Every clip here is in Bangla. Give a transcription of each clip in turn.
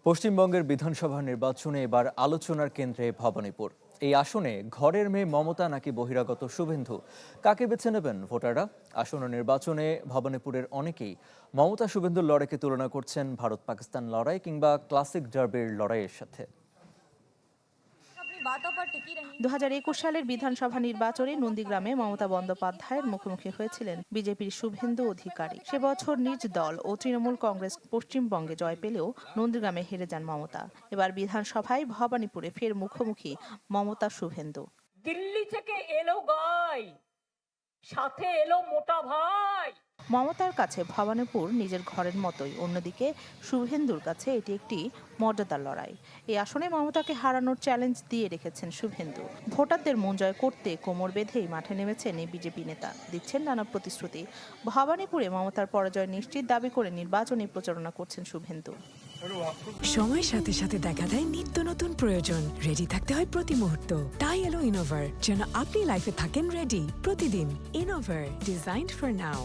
পশ্চিমবঙ্গের বিধানসভা নির্বাচনে এবার আলোচনার কেন্দ্রে ভবানীপুর। এই আসনে ঘরের মেয়ে মমতা নাকি বহিরাগত শুভেন্দু, কাকে বেছে নেবেন ভোটাররা? আসন্ন নির্বাচনে ভবানীপুরের অনেকেই মমতা শুভেন্দুর লড়াইকে তুলনা করছেন ভারত পাকিস্তান লড়াই কিংবা ক্লাসিক ডার্বির লড়াইয়ের সাথে। 2021 সালের বিধানসভা নির্বাচনে নন্দীগ্রামে মমতা বন্দ্যোপাধ্যায়ের মুখোমুখি হয়েছিলেন বিজেপির শুভেন্দু অধিকারী। সে বছর নিজ দল ও তৃণমূল কংগ্রেস পশ্চিমবঙ্গে জয় পেলেও নন্দীগ্রামে হেরে যান মমতা। এবার বিধানসভায় ভবানীপুরে ফের মুখোমুখি মমতা শুভেন্দু। দিল্লি থেকে এলো গাই, সাথে এলো মোটা ভাই। মমতার কাছে ভবানীপুর নিজের ঘরের মতোই, অন্যদিকে শুভেন্দুর কাছে এটি একটি মর্যাদার লড়াই। এই আসনে মমতাকে হারানোর চ্যালেঞ্জ দিয়ে রেখেছেন শুভেন্দু। ভোটারদের মন জয় করতে কোমর বেঁধেই মাঠে নেমেছেন এই বিজেপি নেতা, দিচ্ছেন নানা প্রতিশ্রুতি। ভবানীপুরে মমতার পরাজয় নিশ্চিত দাবি করে নির্বাচনী প্রচারণা করছেন শুভেন্দু। সময়ের সাথে সাথে দেখা দেয় নিত্য নতুন প্রয়োজন। রেডি থাকতে হয় প্রতি মুহূর্ত। তাই এলো ইনোভার, যেন আপনি লাইফে থাকেন রেডি প্রতিদিন। Innova, designed for now.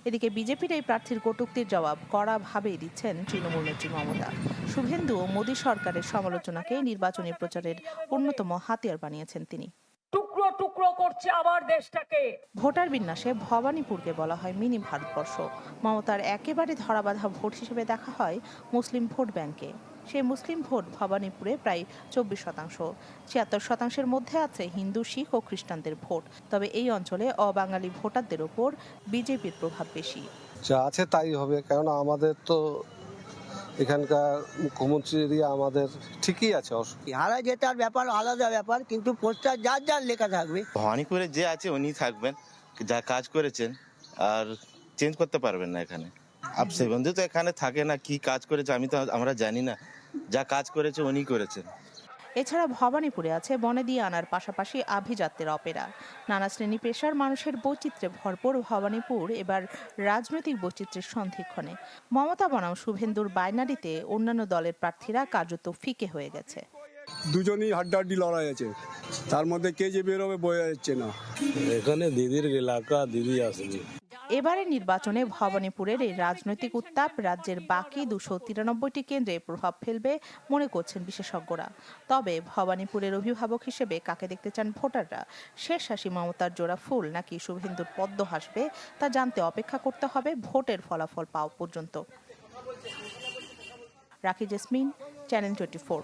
এদিকে বিজেপির এই প্রার্থীর কটূক্তির জবাব কড়াভাবেই দিচ্ছেন তৃণমূল নেত্রী মমতা। শুভেন্দু ও মোদী সরকারের সমালোচনাকে নির্বাচনী প্রচারের অন্যতম হাতিয়ার বানিয়েছেন তিনি। টুকরো টুকরো করছে আবার দেশটাকে। ভোটার বিন্যাসে ভবানীপুরকে বলা হয় মিনি ভারতবর্ষ। মমতার একেবারে ধরাবাঁধা ভোট হিসেবে দেখা হয় মুসলিম ভোট ব্যাংকে। সেই মুসলিম ভোট ভবানীপুরে প্রায় 24%। 76%-এর মধ্যে আছে হিন্দু, শিখ ও খ্রিস্টানদের ভোট। তবে এই অঞ্চলে অবাঙালি ভোটারদের ওপর বিজেপির প্রভাব বেশি। যা আছে তাই হবে, কারণ আমাদের তো এখানকার মুখ্যমন্ত্রী এরিয়া আমাদের ঠিকই আছে। হারা জেতার ব্যাপার আলাদা ব্যাপার, কিন্তু পোস্টার যার যার লেখা থাকবে। ভবানীপুরে যে আছে উনি থাকবেন, যা কাজ করেছেন আর চেঞ্জ করতে পারবেন না এখানে। আপ শুভেন্দু তো এখানে থাকে না, কি কাজ করেছে আমরা জানি না, যা কাজ করেছে উনি করেছেন। এছাড়া ভবানীপুরে আছে বনেদিয়ে আনার পাশাপাশি আভিজাত্যের অপেরা। নানা শ্রেণী পেশার মানুষের বৈচিত্র্যে ভরপুর ভবানীপুর এবার রাজনৈতিক বৈচিত্র্যের সন্ধিক্ষণে। মমতা বনাম শুভেন্দুর বাইনারিতে অন্যান্য দলের প্রার্থীরা কার্যত ফিকে হয়ে গেছে। দুজনই হাড্ডাহাড্ডি লড়াই আছে, তার মধ্যে কে যে বেরোবে বোঝা যাচ্ছে না। এখানে দিদির এলাকা, দিদি আসেনি। এবারে নির্বাচনে ভবানীপুরের এই রাজনৈতিক উত্তাপ রাজ্যের বাকি 293টি কেন্দ্রে প্রভাব ফেলবে মনে করছেন বিশেষজ্ঞরা। তবে ভবানীপুরের অভিভাবক হিসেবে কাকে দেখতে চান ভোটাররা? শেষ হাসি মমতার জোড়া ফুল নাকি শুভেন্দুর পদ্ম হাসবে, তা জানতে অপেক্ষা করতে হবে ভোটের ফলাফল পাওয়া পর্যন্ত। রাখি জেসমিন, চ্যানেল 24।